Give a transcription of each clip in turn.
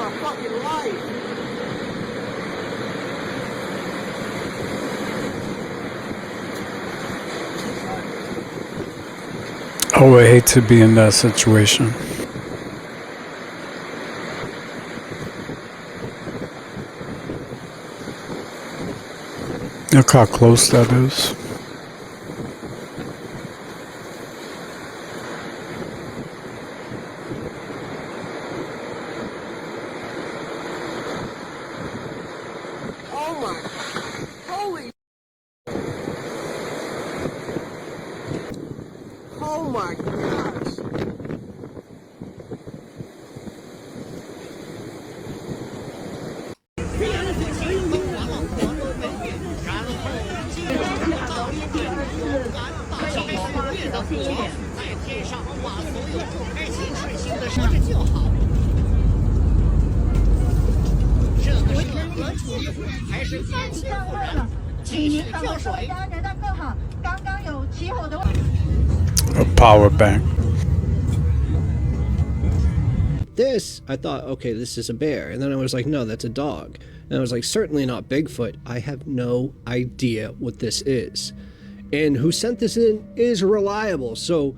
my fucking life. I would hate to be in that situation. Look how close that is. Oh my, holy, oh my gosh. A power bank. This, I thought, okay, this is a bear. And then I was like, no, that's a dog. And I was like, certainly not Bigfoot. I have no idea what this is. And who sent this in is reliable. So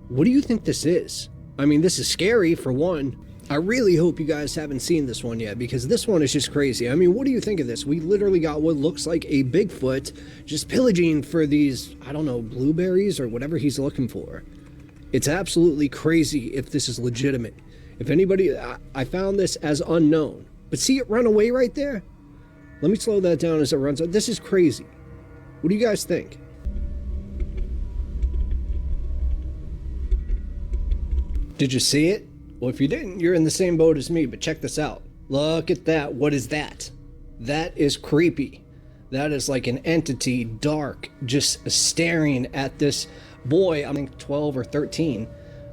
what do you think this is? I mean, this is scary for one. I really hope you guys haven't seen this one yet, because this one is just crazy. I mean, what do you think of this? We literally got what looks like a Bigfoot just pillaging for these, I don't know, blueberries or whatever he's looking for. It's absolutely crazy if this is legitimate. If anybody, I found this as unknown. But see it run away right there? Let me slow that down as it runs. This is crazy. What do you guys think? Did you see it? Well, if you didn't, you're in the same boat as me, but check this out. Look at that. What is that? That is creepy. That is like an entity, dark, just staring at this boy, I think 12 or 13.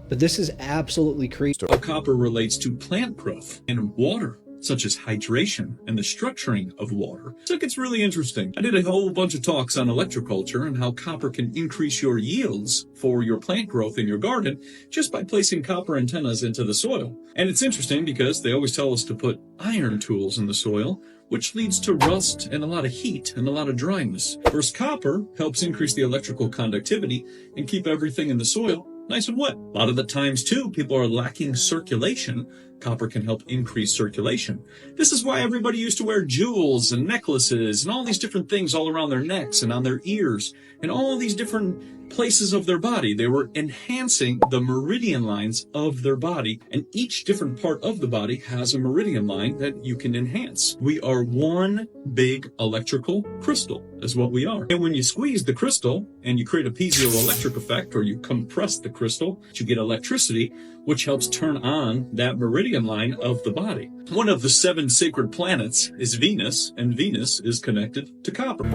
But this is absolutely creepy. How copper relates to plant growth and water, such as hydration and the structuring of water. So it gets really interesting. I did a whole bunch of talks on electroculture and how copper can increase your yields for your plant growth in your garden just by placing copper antennas into the soil. And it's interesting because they always tell us to put iron tools in the soil, which leads to rust and a lot of heat and a lot of dryness. Whereas copper helps increase the electrical conductivity and keep everything in the soil nice and wet. A lot of the times too, people are lacking circulation. Copper can help increase circulation. This is why everybody used to wear jewels and necklaces and all these different things all around their necks and on their ears and all these different places of their body. They were enhancing the meridian lines of their body, and each different part of the body has a meridian line that you can enhance. We are one big electrical crystal is what we are. And when you squeeze the crystal and you create a piezoelectric effect, or you compress the crystal, you get electricity, which helps turn on that meridian line of the body. One of the 7 sacred planets is Venus, and Venus is connected to copper.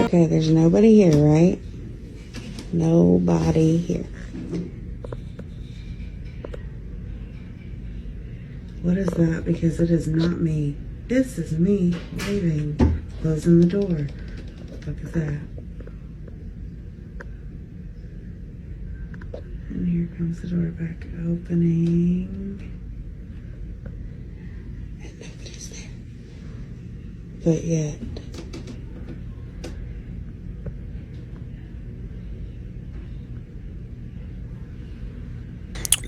Okay, there's nobody here, right? Nobody here. What is that? Because it is not me. This is me leaving, closing the door. What the fuck is that? And here comes the door back opening. And nobody's there. But yet...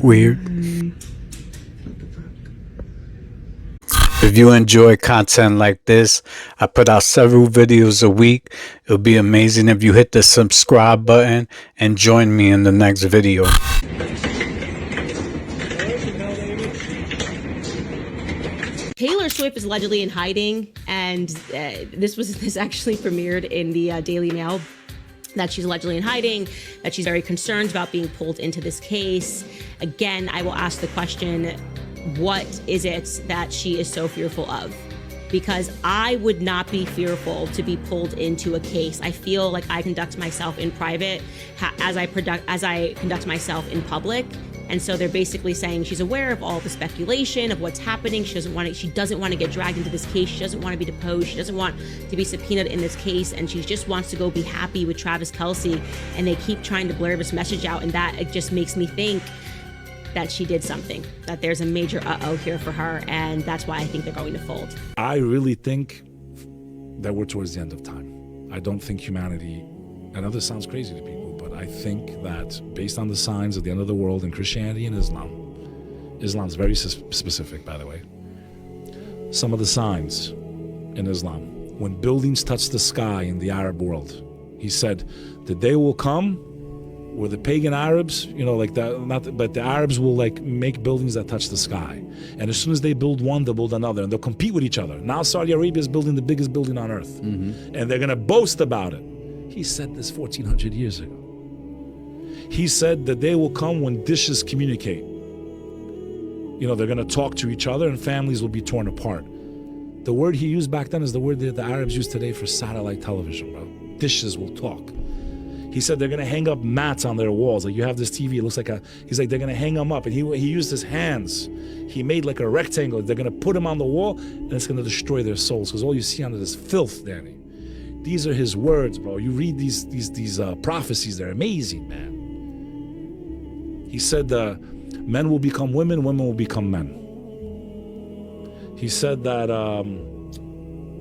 Weird. If you enjoy content like this, I put out several videos a week. It would be amazing if you hit the subscribe button and join me in the next video. Taylor Swift is allegedly in hiding, and this actually premiered in the Daily Mail. that she's allegedly in hiding, that she's very concerned about being pulled into this case. Again, I will ask the question, what is it that she is so fearful of? Because I would not be fearful to be pulled into a case. I feel like I conduct myself in private as I conduct myself in public. And so they're basically saying she's aware of all the speculation of what's happening. She doesn't want to get dragged into this case. She doesn't want to be deposed. She doesn't want to be subpoenaed in this case. And she just wants to go be happy with Travis Kelce. And they keep trying to blur this message out. And that, it just makes me think that she did something, that there's a major uh-oh here for her. And that's why I think they're going to fold. I really think that we're towards the end of time. I don't think humanity, I know this sounds crazy to people, but I think that based on the signs of the end of the world in Christianity and Islam's very specific, by the way. Some of the signs in Islam, when buildings touch the sky in the Arab world, he said, the day will come where the pagan Arabs, like that, but the Arabs will like make buildings that touch the sky. And as soon as they build one, they'll build another, and they'll compete with each other. Now Saudi Arabia is building the biggest building on earth, and they're gonna boast about it. He said this 1400 years ago. He said the day will come when dishes communicate. They're gonna talk to each other and families will be torn apart. The word he used back then is the word that the Arabs use today for satellite television, bro. Dishes will talk. He said they're gonna hang up mats on their walls. Like you have this TV, it looks like he's like, they're gonna hang them up. And he used his hands. He made like a rectangle. They're gonna put them on the wall and it's gonna destroy their souls because all you see on it is filth, Danny. These are his words, bro. You read these prophecies, they're amazing, man. He said men will become women, women will become men. He said that,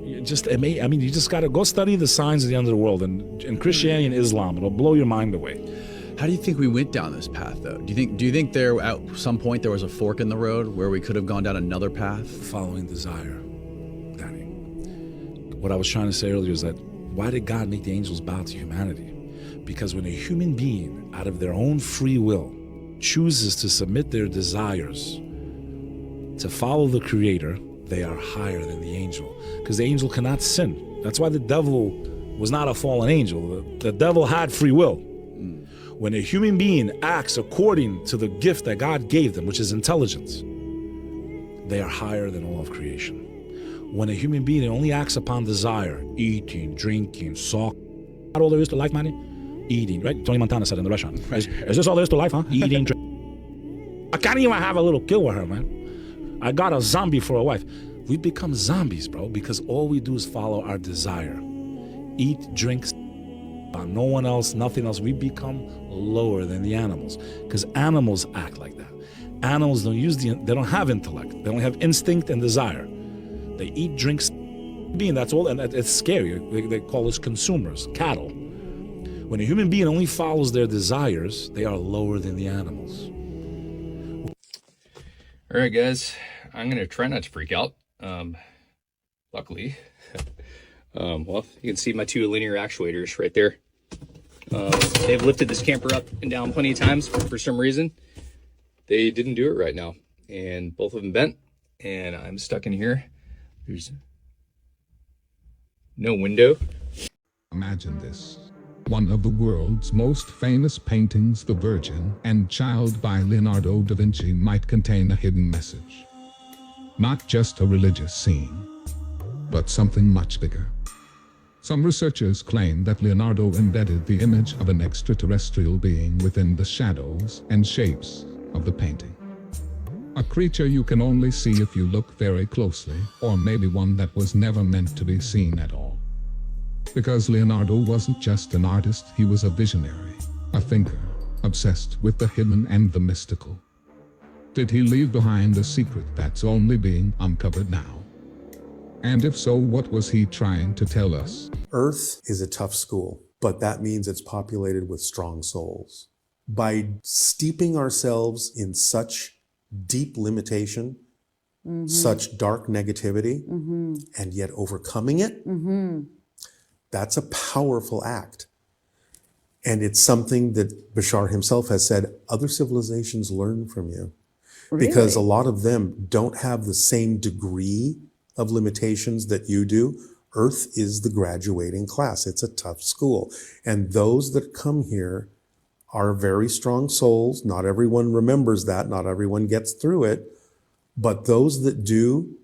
you just gotta go study the signs of the end of the world and in Christianity and Islam. It'll blow your mind away. How do you think we went down this path, though? Do you think there at some point there was a fork in the road where we could have gone down another path? Following desire, Danny. What I was trying to say earlier is that why did God make the angels bow to humanity? Because when a human being, out of their own free will, chooses to submit their desires to follow the Creator, they are higher than the angel. Because the angel cannot sin. That's why the devil was not a fallen angel. The devil had free will. When a human being acts according to the gift that God gave them, which is intelligence, they are higher than all of creation. When a human being only acts upon desire, eating, drinking, not all there is to life, man. Eating, right? Tony Montana said in the restaurant. Is this all there is to life, huh? Eating, drinking. I can't even have a little kill with her, man. I got a zombie for a wife. We become zombies, bro, because all we do is follow our desire. Eat, drink, no one else, nothing else. We become lower than the animals because animals act like that. Animals they don't have intellect. They only have instinct and desire. They eat, drink, that's all, and it's scary. They call us consumers, cattle. When a human being only follows their desires, they are lower than the animals. All right, guys, I'm going to try not to freak out. Luckily, well, you can see my two linear actuators right there. They've lifted this camper up and down plenty of times, but for some reason, they didn't do it right now. And both of them bent, and I'm stuck in here. There's no window. Imagine this. One of the world's most famous paintings, The Virgin and Child by Leonardo da Vinci, might contain a hidden message. Not just a religious scene, but something much bigger. Some researchers claim that Leonardo embedded the image of an extraterrestrial being within the shadows and shapes of the painting. A creature you can only see if you look very closely, or maybe one that was never meant to be seen at all. Because Leonardo wasn't just an artist, he was a visionary, a thinker, obsessed with the hidden and the mystical. Did he leave behind a secret that's only being uncovered now? And if so, what was he trying to tell us? Earth is a tough school, but that means it's populated with strong souls. By steeping ourselves in such deep limitation, such dark negativity, and yet overcoming it, that's a powerful act. And it's something that Bashar himself has said, other civilizations learn from you. Really? Because a lot of them don't have the same degree of limitations that you do, Earth is the graduating class. It's a tough school. And those that come here are very strong souls. Not everyone remembers that. Not everyone gets through it. But those that do,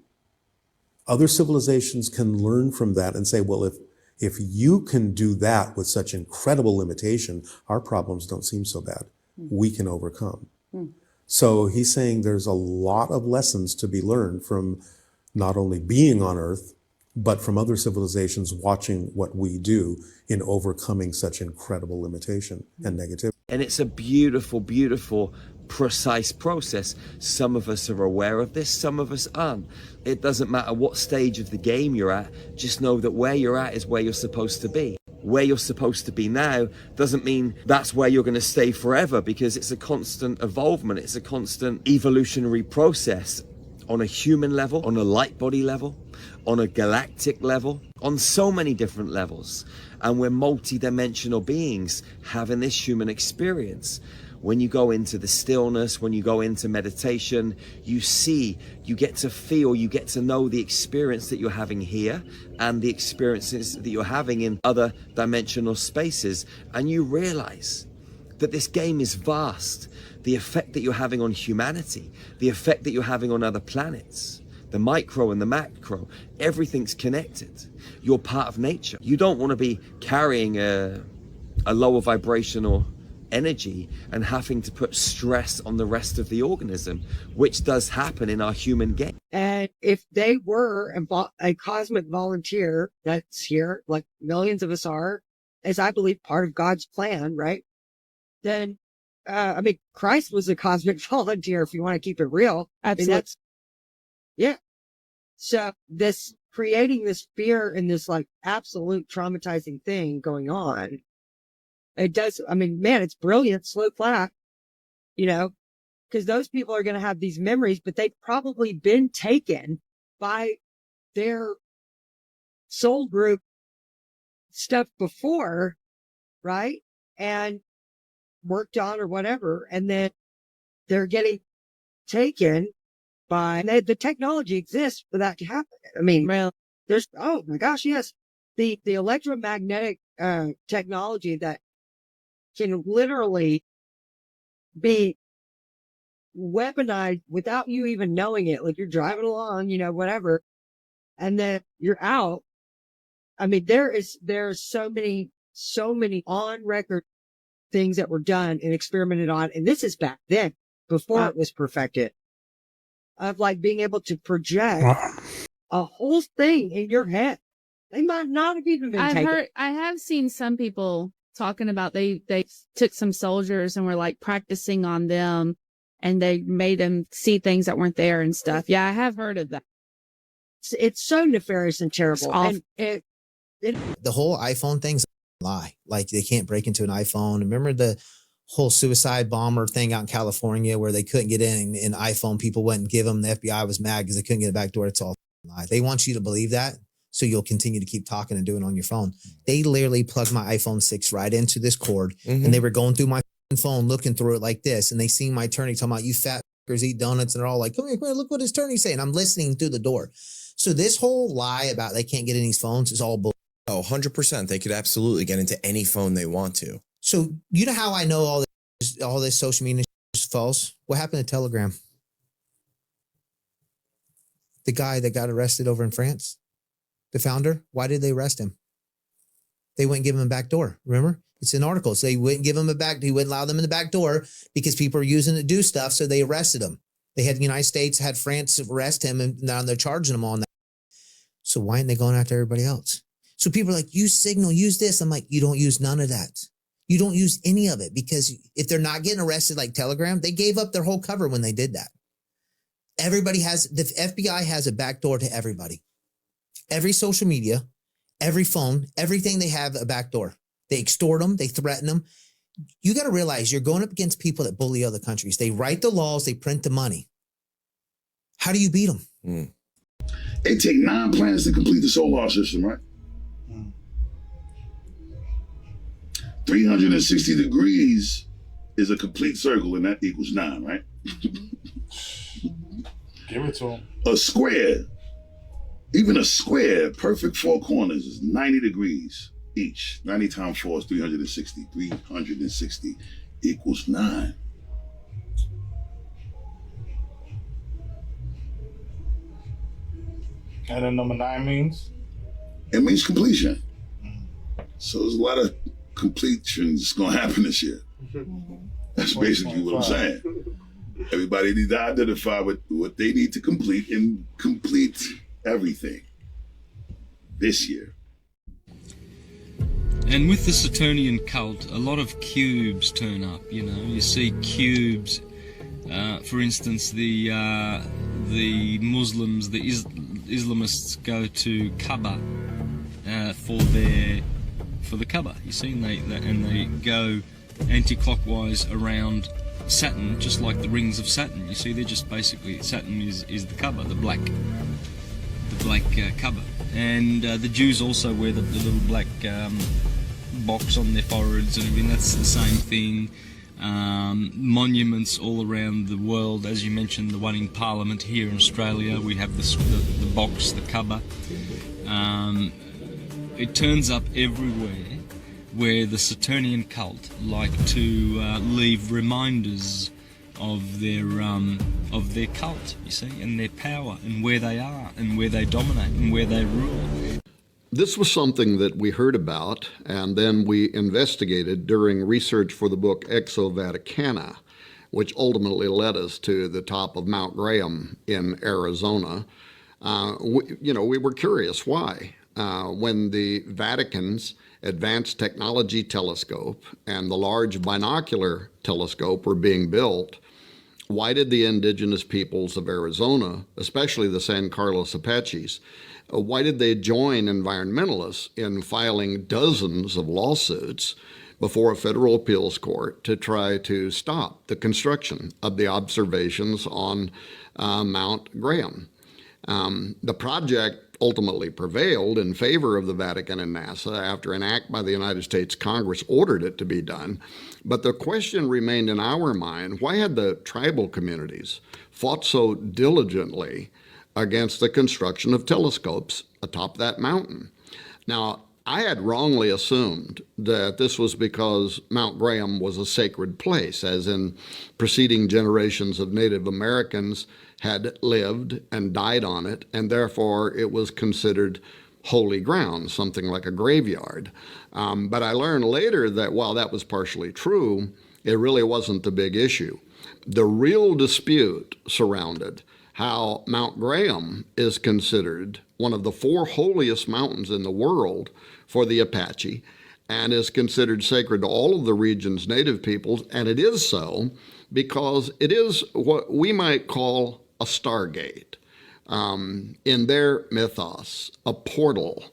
other civilizations can learn from that and say, well, if you can do that with such incredible limitation, our problems don't seem so bad. We can overcome. So he's saying there's a lot of lessons to be learned from not only being on Earth, but from other civilizations watching what we do in overcoming such incredible limitation and negativity. And it's a beautiful, beautiful, precise process. Some of us are aware of this, some of us aren't. It doesn't matter what stage of the game you're at, just know that where you're at is where you're supposed to be. Where you're supposed to be now doesn't mean that's where you're going to stay forever, because it's a constant evolvement, it's a constant evolutionary process on a human level, on a light body level, on a galactic level, on so many different levels. And we're multi-dimensional beings having this human experience. When you go into the stillness, when you go into meditation, you see, you get to feel, you get to know the experience that you're having here and the experiences that you're having in other dimensional spaces. And you realize that this game is vast. The effect that you're having on humanity, the effect that you're having on other planets, the micro and the macro, everything's connected. You're part of nature. You don't want to be carrying a lower vibrational energy and having to put stress on the rest of the organism, which does happen in our human game. And if they were a cosmic volunteer that's here, like millions of us are, as I believe part of God's plan, right? Then, I mean, Christ was a cosmic volunteer, if you want to keep it real. Absolutely. I mean, yeah. So this creating this fear and this like absolute traumatizing thing going on, it does. I mean, man, it's brilliant, slow clap, you know, because those people are going to have these memories, but they've probably been taken by their soul group stuff before, right? And worked on or whatever. And then they're getting taken by, the technology exists for that to happen. I mean, there's, oh my gosh, yes. The electromagnetic technology that can literally be weaponized without you even knowing it. Like you're driving along, you know, whatever, and then you're out. I mean, there's so many on record things that were done and experimented on. And this is back then, before it was perfected, of like being able to project a whole thing in your head. They might not have even been taken. I have seen some people talking about they took some soldiers and were like practicing on them and they made them see things that weren't there and stuff. Yeah, I have heard of that. It's so nefarious and terrible. And the whole iPhone thing's a lie. Like they can't break into an iPhone. Remember the whole suicide bomber thing out in California where they couldn't get in iPhone, people wouldn't give them. The FBI was mad because they couldn't get a back door. It's all a lie. They want you to believe that, so you'll continue to keep talking and doing it on your phone. They literally plugged my iPhone 6 right into this cord, and they were going through my phone, looking through it like this, and they seen my attorney talking about, you fat fuckers eat donuts, and they're all like, come here, look what his attorney's saying. I'm listening through the door. So this whole lie about they can't get in these phones is all bull. Oh, 100%. They could absolutely get into any phone they want to. So you know how I know all this social media is false? What happened to Telegram? The guy that got arrested over in France, the founder, why did they arrest him? They wouldn't give him a back door. Remember? It's in articles. They wouldn't give him he wouldn't allow them in the back door because people are using it to do stuff. So they arrested him. They had the United States, had France arrest him, and now they're charging him on that. So why aren't they going after everybody else? So people are like, use Signal, use this. I'm like, you don't use none of that. You don't use any of it, because if they're not getting arrested like Telegram, they gave up their whole cover when they did that. The FBI has a back door to everybody. Every social media, every phone, everything they have a back door. They extort them. They threaten them. You got to realize you're going up against people that bully other countries. They write the laws. They print the money. How do you beat them? It take 9 planets to complete the solar system, right? 360 degrees is a complete circle, and that equals 9, right? Give it to them. A square Even a square, perfect four corners, is 90 degrees each. 90 times 4 is 360. 360 equals 9. And then number 9 means? It means completion. So there's a lot of completions going to happen this year. That's basically what I'm saying. Everybody needs to identify what they need to complete and complete everything this year. And with the Saturnian cult, a lot of cubes turn up. You know, you see cubes. For instance, the Muslims, the Islamists go to Kaaba for the Kaaba. You see, and they go anti-clockwise around Saturn, just like the rings of Saturn. You see, they're just basically, Saturn is the Kaaba, the black Kaaba. And the Jews also wear the little black box on their foreheads and everything. That's the same thing. Monuments all around the world, as you mentioned, the one in Parliament here in Australia, we have the box, the Kaaba. It turns up everywhere where the Saturnian cult like to leave reminders of their cult, you see, and their power, and where they are, and where they dominate, and where they rule. This was something that we heard about, and then we investigated during research for the book Exo Vaticana, which ultimately led us to the top of Mount Graham in Arizona. We were curious why. When the Vatican's Advanced Technology Telescope and the Large Binocular Telescope were being built, why did the indigenous peoples of Arizona, especially the San Carlos Apaches, why did they join environmentalists in filing dozens of lawsuits before a federal appeals court to try to stop the construction of the observations on Mount Graham? The project ultimately prevailed in favor of the Vatican and NASA after an act by the United States Congress ordered it to be done. But the question remained in our mind, why had the tribal communities fought so diligently against the construction of telescopes atop that mountain? Now, I had wrongly assumed that this was because Mount Graham was a sacred place, as in preceding generations of Native Americans had lived and died on it, and therefore it was considered holy ground, something like a graveyard. But I learned later that while that was partially true, it really wasn't the big issue. The real dispute surrounded how Mount Graham is considered one of the 4 holiest mountains in the world for the Apache and is considered sacred to all of the region's native peoples, and it is so because it is what we might call a stargate. In their mythos, a portal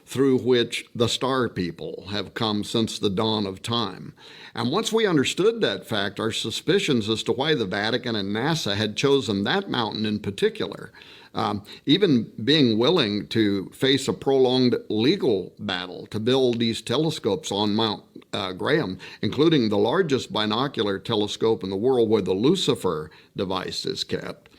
through which the star people have come since the dawn of time. And once we understood that fact, our suspicions as to why the Vatican and NASA had chosen that mountain in particular, even being willing to face a prolonged legal battle to build these telescopes on Mount Graham, including the largest binocular telescope in the world where the Lucifer device is kept,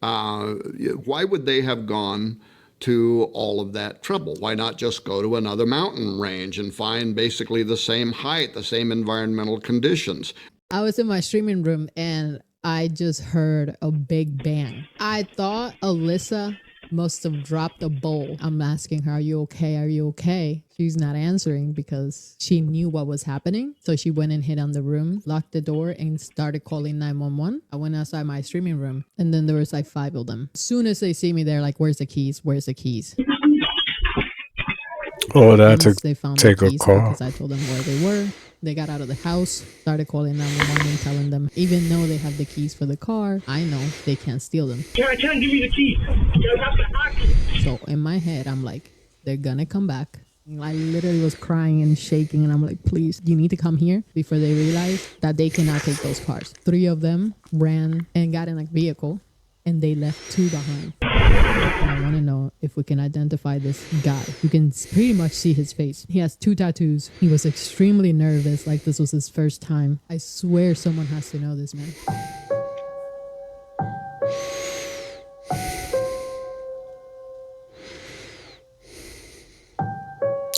why would they have gone to all of that trouble? Why not just go to another mountain range and find basically the same height, the same environmental conditions? I was in my streaming room and I just heard a big bang. I thought Alyssa must have dropped a bowl. I'm asking her, are you okay? Are you okay? She's not answering because she knew what was happening. So she went and hid on the room, locked the door, and started calling 911. I went outside my streaming room, and then there was like 5 of them. As soon as they see me, they're like, where's the keys? Where's the keys? Oh, that They found take the a keys call. because I told them where they were. They got out of the house, started calling 911 and telling them, even though they have the keys for the car, I know they can't steal them. I can't give you the keys. You have to ask. So in my head, I'm like, they're gonna come back. I literally was crying and shaking, and I'm like, please, you need to come here before they realize that they cannot take those cars. 3 of them ran and got in a vehicle, and they left 2 behind. And I want to know if we can identify this guy. You can pretty much see his face. He has 2 tattoos. He was extremely nervous, like this was his first time. I swear someone has to know this man.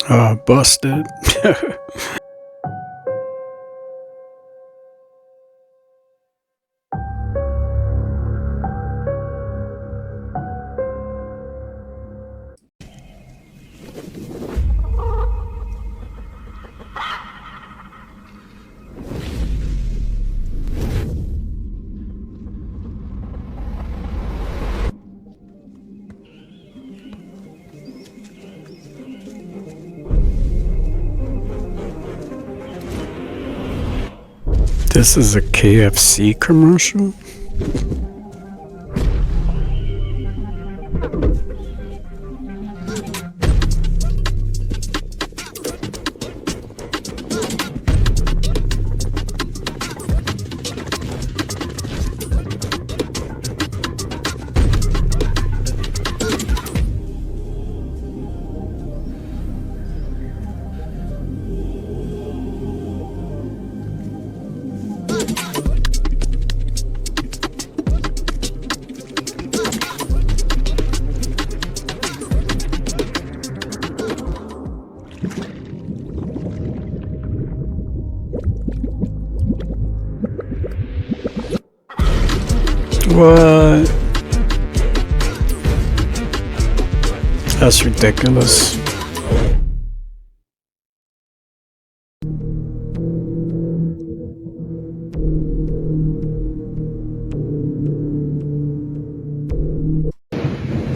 Busted. This is a KFC commercial? What? That's ridiculous.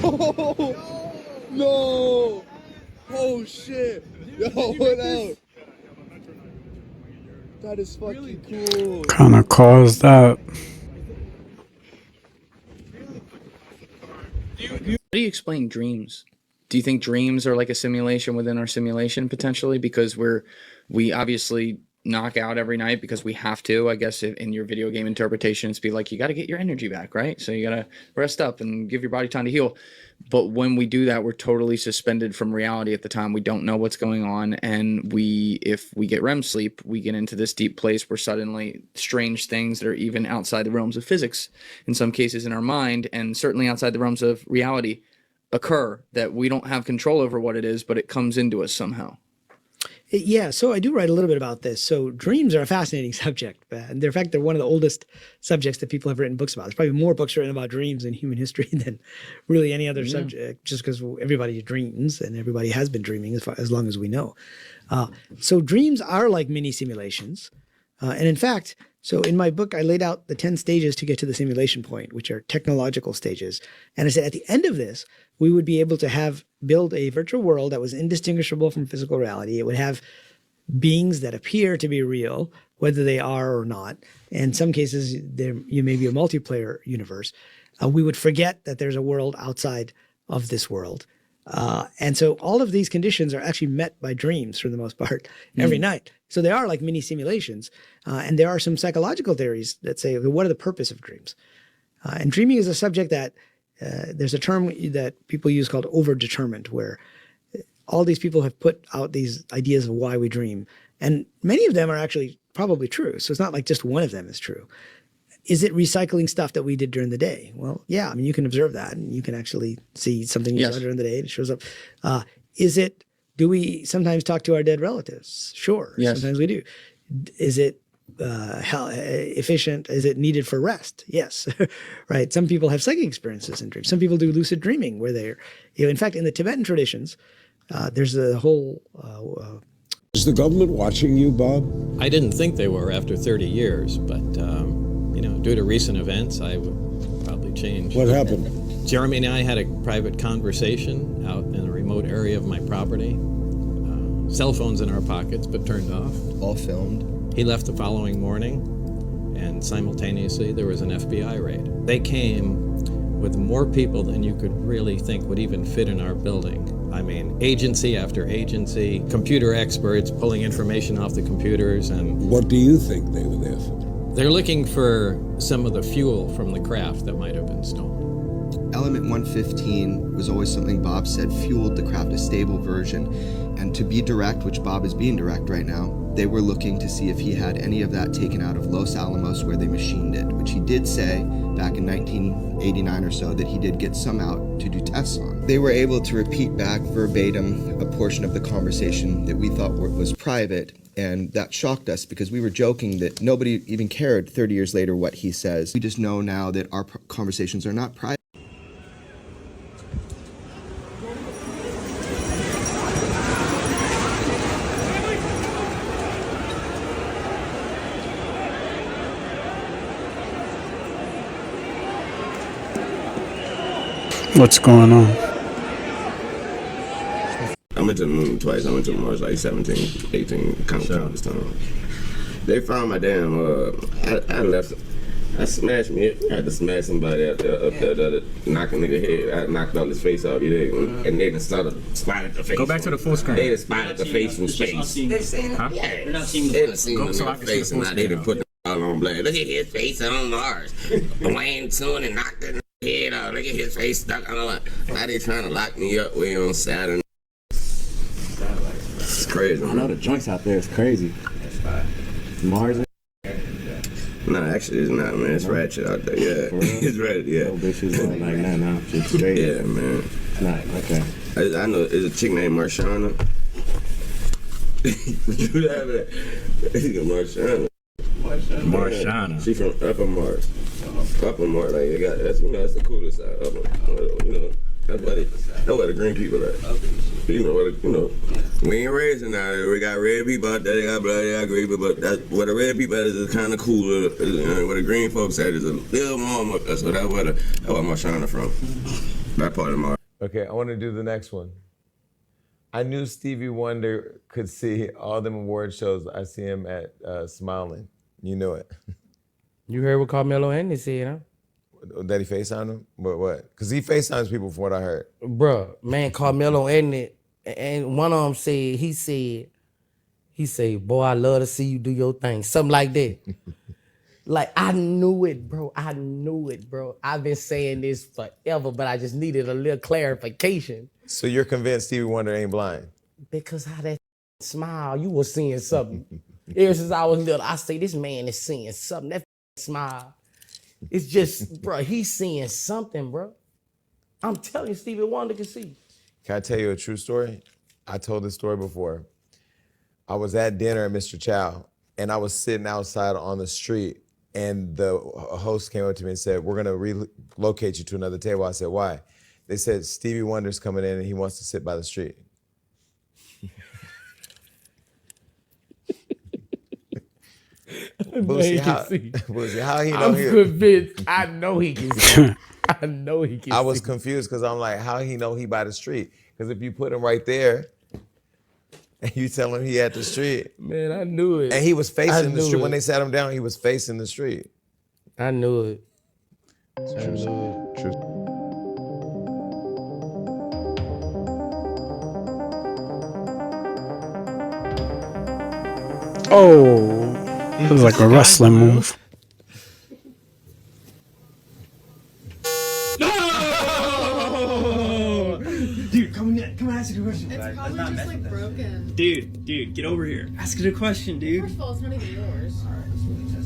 Oh, no! Oh shit! Yo, what out? That is fucking cool. Kind of caused that. How do you explain dreams? Do you think dreams are like a simulation within our simulation potentially? Because we obviously knock out every night because we have to. I guess in your video game interpretation, it's be like, you got to get your energy back, right? So you got to rest up and give your body time to heal. But when we do that, we're totally suspended from reality at the time. We don't know what's going on. And if we get REM sleep, we get into this deep place where suddenly strange things that are even outside the realms of physics, in some cases in our mind, and certainly outside the realms of reality, occur that we don't have control over what it is, but it comes into us somehow. Yeah, so I do write a little bit about this. So dreams are a fascinating subject. And in fact, they're one of the oldest subjects that people have written books about. There's probably more books written about dreams in human history than really any other subject, just because everybody dreams and everybody has been dreaming as long as we know. So dreams are like mini simulations. And in fact, so in my book, I laid out the 10 stages to get to the simulation point, which are technological stages. And I said, at the end of this, we would be able to build a virtual world that was indistinguishable from physical reality. It would have beings that appear to be real, whether they are or not. In some cases, you may be a multiplayer universe. We would forget that there's a world outside of this world. And so all of these conditions are actually met by dreams for the most part every night. So they are like mini simulations. And there are some psychological theories that say, what are the purpose of dreams? And dreaming is a subject that there's a term that people use called overdetermined, where all these people have put out these ideas of why we dream. And many of them are actually probably true. So it's not like just one of them is true. Is it recycling stuff that we did during the day? Well, yeah, I mean, you can observe that and you can actually see something you saw during the day and it shows up. Do we sometimes talk to our dead relatives? Sure. Yes. Sometimes we do. Is it efficient? Is it needed for rest? Yes. Right. Some people have psychic experiences in dreams. Some people do lucid dreaming where they're, in fact, in the Tibetan traditions, there's a whole... Is the government watching you, Bob? I didn't think they were after 30 years, but, due to recent events, I would probably change. What happened? Jeremy and I had a private conversation out in a remote area of my property. Cell phones in our pockets, but turned off. All filmed. He left the following morning, and simultaneously there was an FBI raid. They came with more people than you could really think would even fit in our building. I mean, agency after agency, computer experts pulling information off the computers. And what do you think they were there for? They're looking for some of the fuel from the craft that might have been stolen. Element 115 was always something Bob said fueled the craft a stable version. And to be direct, which Bob is being direct right now, they were looking to see if he had any of that taken out of Los Alamos where they machined it, which he did say back in 1989 or so that he did get some out to do tests on. They were able to repeat back verbatim a portion of the conversation that we thought was private, and that shocked us because we were joking that nobody even cared 30 years later what he says. We just know now that our conversations are not private. What's going on? I went to the moon twice. I went to Mars like 17, 18 countless times. They found my damn, I left, I smashed me. I had to smash somebody up there, knock a nigga head. I knocked all his face off, you know, and they just started spotted the face. Go back to the full screen. They just spotted the face from space. They seen it? Yeah. They done seen the face and now they done put the all on blast. Look at his face on Mars. Wayne soon and knocked it. Head out. Look at his face stuck on the. Now they trying to lock me up way on Saturn. It's crazy. I know the joints out there is crazy. Mars. No, actually it's not, man. It's ratchet out there. Yeah, it's ratchet. Yeah. Oh, bitches like nah, shit's straight. Yeah, man. It's not okay. I know there's a chick named Marshana. You have it. Marshana. Marshana. She from Upper Mars. Upper Mars, like they got that's that's the coolest side. Upper, that's where the green people are. We ain't raising now. We got red people out there. They got blood. They got green people. But that's where the red people at is kind of cooler. Where the green folks at is a little more. That's where Marshana from. That part of Mars. Okay, I want to do the next one. I knew Stevie Wonder could see all them award shows. I see him at Smiling. You know it. You heard what Carmelo Anthony said, huh? That he FaceTimed him? What? Because he FaceTimes people from what I heard. Bruh, man, Carmelo Anthony, and one of them said, he said, boy, I love to see you do your thing. Something like that. Like, I knew it, bro. I've been saying this forever, but I just needed a little clarification. So you're convinced Stevie Wonder ain't blind? Because how that smile, you were seeing something. Ever since I was little, I say, this man is seeing something. That smile. It's just, bro, he's seeing something, bro. I'm telling you, Stevie Wonder can see. Can I tell you a true story? I told this story before. I was at dinner at Mr. Chow, and I was sitting outside on the street, and the host came up to me and said, we're gonna relocate you to another table. I said, why? They said, Stevie Wonder's coming in and he wants to sit by the street. Boosie, how he know I'm he convinced. I know he can see. I was confused because I'm like, how he know he by the street? Because if you put him right there and you tell him he at the street. Man, I knew it. And he was facing the street. it. When they sat him down, he was facing the street. I knew it. True. Oh, it was like a wrestling move. Dude, come ask it a question. It's probably just like broken. Dude, get over here. Ask it a question, dude. First of all, it's not even yours.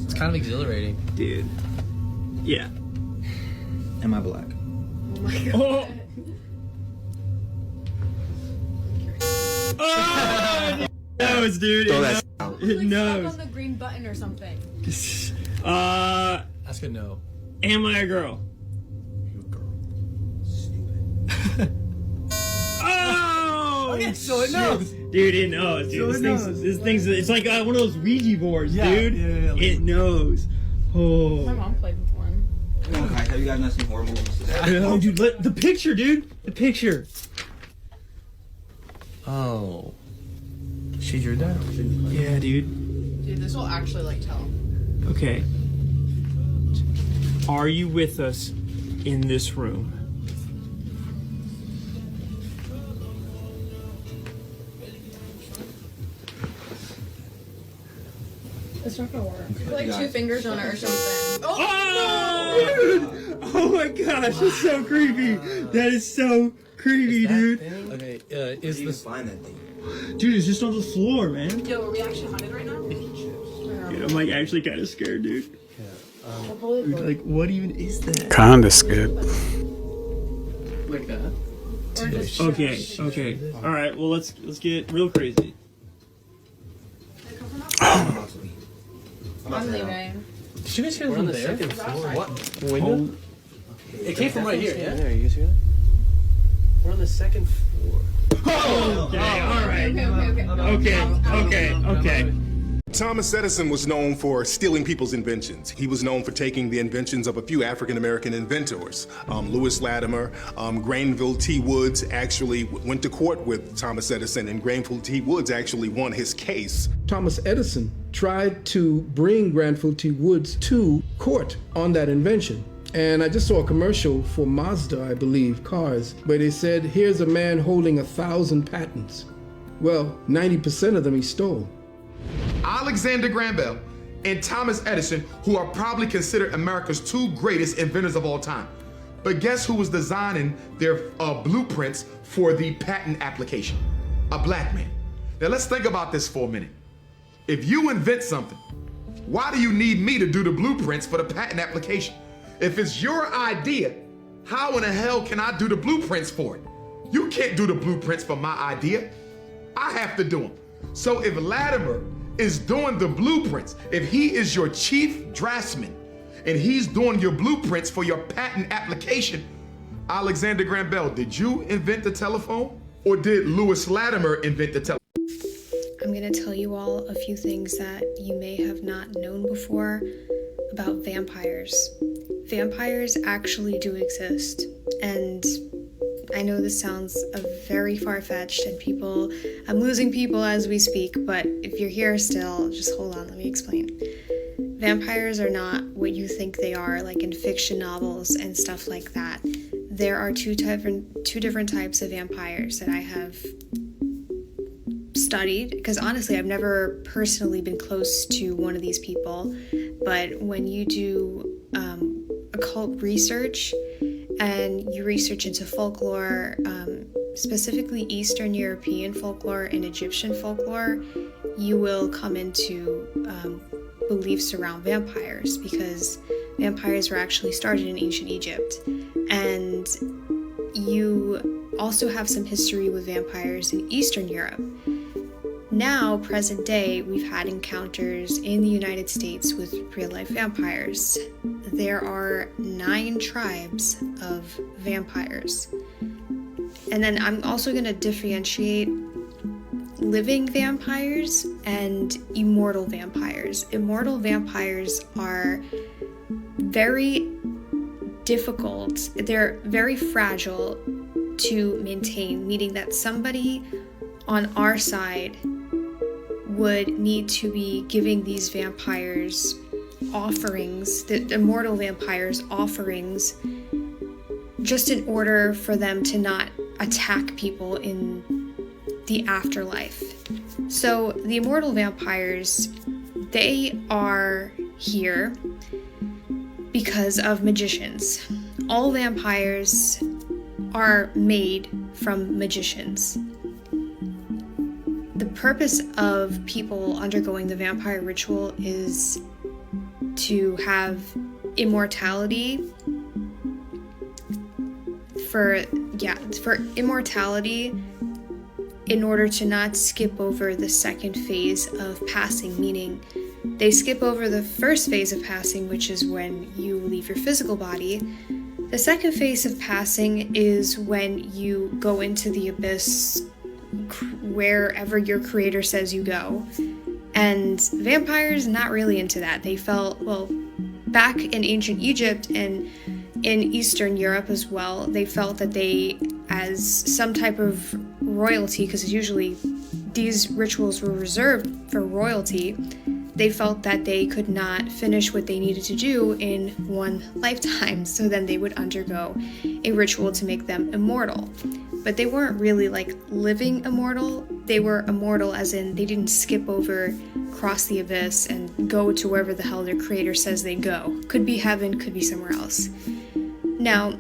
It's kind of exhilarating. Dude. Yeah. Am I black? Oh my god. Oh! It knows, dude. It knows. On the green button or something. Ask a no. Am I a girl? You a girl. Stupid. Oh! Okay, so it knows. Dude, it knows, dude. So this thing's it's like one of those Ouija boards, Yeah, dude. yeah. It knows. Oh. My mom played with one. Okay, have you guys not seen horror movies? Oh, dude, the picture, dude. The picture. Oh. She drew that? Yeah, dude. Dude, this will actually like tell. Okay. Are you with us in this room? It's not gonna work. Put like 2 fingers on it or something. Oh! Oh my gosh, that's so creepy. That is so creepy, dude. Okay, is this find that thing? Dude, it's just on the floor, man. Yo, are we actually haunted right now? Dude, I'm like actually kind of scared, dude. Dude, like, what even is that? Kinda scared. Like that. Okay. All right. Well, let's get real crazy. I'm leaving. Did you guys hear We're on the there? second floor. What? Window? It came from right here, yeah? There, you guys hear that? We're on the second floor. Oh, okay. All right. Okay. Thomas Edison was known for stealing people's inventions. He was known for taking the inventions of a few African-American inventors. Lewis Latimer, Granville T. Woods actually went to court with Thomas Edison, and Granville T. Woods actually won his case. Thomas Edison tried to bring Granville T. Woods to court on that invention. And I just saw a commercial for Mazda, I believe, cars, where they said, here's a man holding 1,000 patents. Well, 90% of them he stole. Alexander Graham Bell and Thomas Edison, who are probably considered America's two greatest inventors of all time. But guess who was designing their blueprints for the patent application? A black man. Now let's think about this for a minute. If you invent something, why do you need me to do the blueprints for the patent application? If it's your idea, how in the hell can I do the blueprints for it? You can't do the blueprints for my idea. I have to do them. So if Latimer is doing the blueprints, if he is your chief draftsman and he's doing your blueprints for your patent application, Alexander Graham Bell, did you invent the telephone or did Lewis Latimer invent the telephone? I'm going to tell you all a few things that you may have not known before about vampires. Vampires actually do exist, and I know this sounds very far-fetched and I'm losing people as we speak, but if you're here still, just hold on, let me explain. Vampires are not what you think they are, like in fiction novels and stuff like that. There are two different types of vampires that I have studied, because honestly, I've never personally been close to one of these people, but when you do occult research, and you research into folklore, specifically Eastern European folklore and Egyptian folklore, you will come into beliefs around vampires, because vampires were actually started in ancient Egypt. And you also have some history with vampires in Eastern Europe. Now, present day, we've had encounters in the United States with real-life vampires. There are 9 tribes of vampires. And then I'm also going to differentiate living vampires and immortal vampires. Immortal vampires are very difficult. They're very fragile to maintain, meaning that somebody on our side would need to be giving these vampires offerings, the immortal vampires offerings, just in order for them to not attack people in the afterlife. So the immortal vampires, they are here because of magicians. All vampires are made from magicians. The purpose of people undergoing the vampire ritual is to have immortality for immortality in order to not skip over the second phase of passing, meaning they skip over the first phase of passing, which is when you leave your physical body. The second phase of passing is when you go into the abyss, wherever your creator says you go. And vampires, not really into that. They felt, well, back in ancient Egypt and in Eastern Europe as well, they felt that they, as some type of royalty, because usually these rituals were reserved for royalty, they felt that they could not finish what they needed to do in one lifetime, so then they would undergo a ritual to make them immortal. But they weren't really like living immortal. They were immortal as in they didn't skip over, cross the abyss, and go to wherever the hell their creator says they go. Could be heaven, could be somewhere else. Now,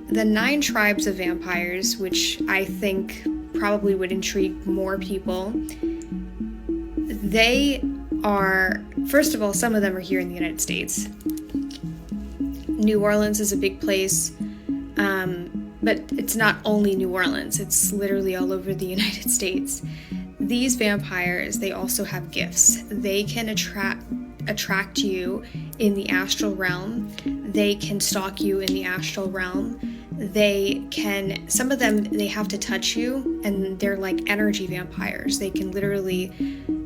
the 9 tribes of vampires, which I think probably would intrigue more people, they are, first of all, some of them are here in the United States. New Orleans is a big place, but it's not only New Orleans, it's literally all over the United States. These vampires, they also have gifts. They can attract you in the astral realm. They can stalk you in the astral realm. They can, some of them, they have to touch you, and they're like energy vampires. They can literally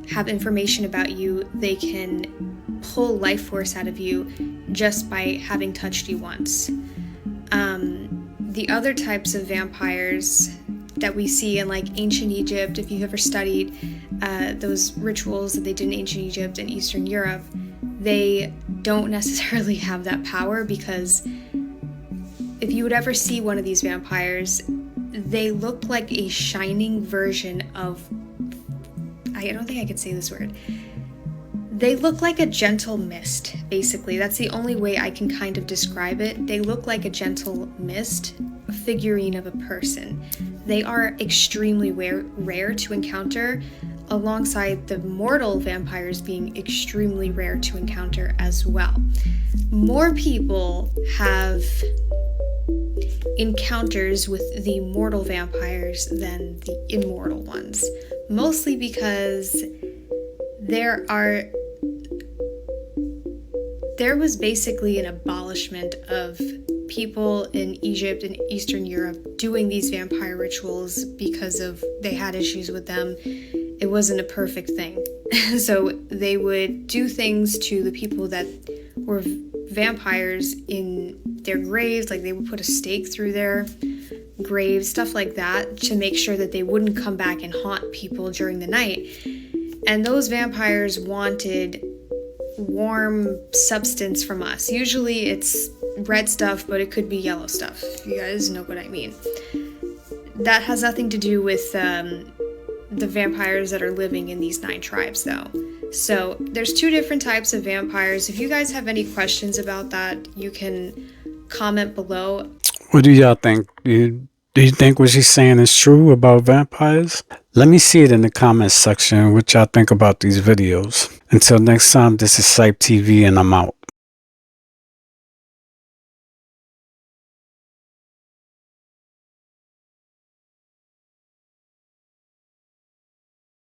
have information about you. They can pull life force out of you just by having touched you once. The other types of vampires that we see in like ancient Egypt, if you've ever studied those rituals that they did in ancient Egypt and Eastern Europe, they don't necessarily have that power, because if you would ever see one of these vampires, they look like a shining version of, I don't think I could say this word. They look like a gentle mist, basically. That's the only way I can kind of describe it. They look like a gentle mist, a figurine of a person. They are extremely rare to encounter, alongside the mortal vampires being extremely rare to encounter as well. More people have encounters with the mortal vampires than the immortal ones, mostly because there was basically an abolishment of people in Egypt and Eastern Europe doing these vampire rituals because of they had issues with them. It wasn't a perfect thing. So they would do things to the people that were vampires in their graves, like they would put a stake through their graves, stuff like that, to make sure that they wouldn't come back and haunt people during the night. And those vampires wanted warm substance from us. Usually it's red stuff, but it could be yellow stuff. You guys know what I mean. That has nothing to do with the vampires that are living in these 9 tribes, though. So there's 2 different types of vampires. If you guys have any questions about that, you can comment below. What do y'all think? Do you think what she's saying is true about vampires? Let me see it in the comments section what y'all think about these videos. Until next time, this is CYPTV and I'm out.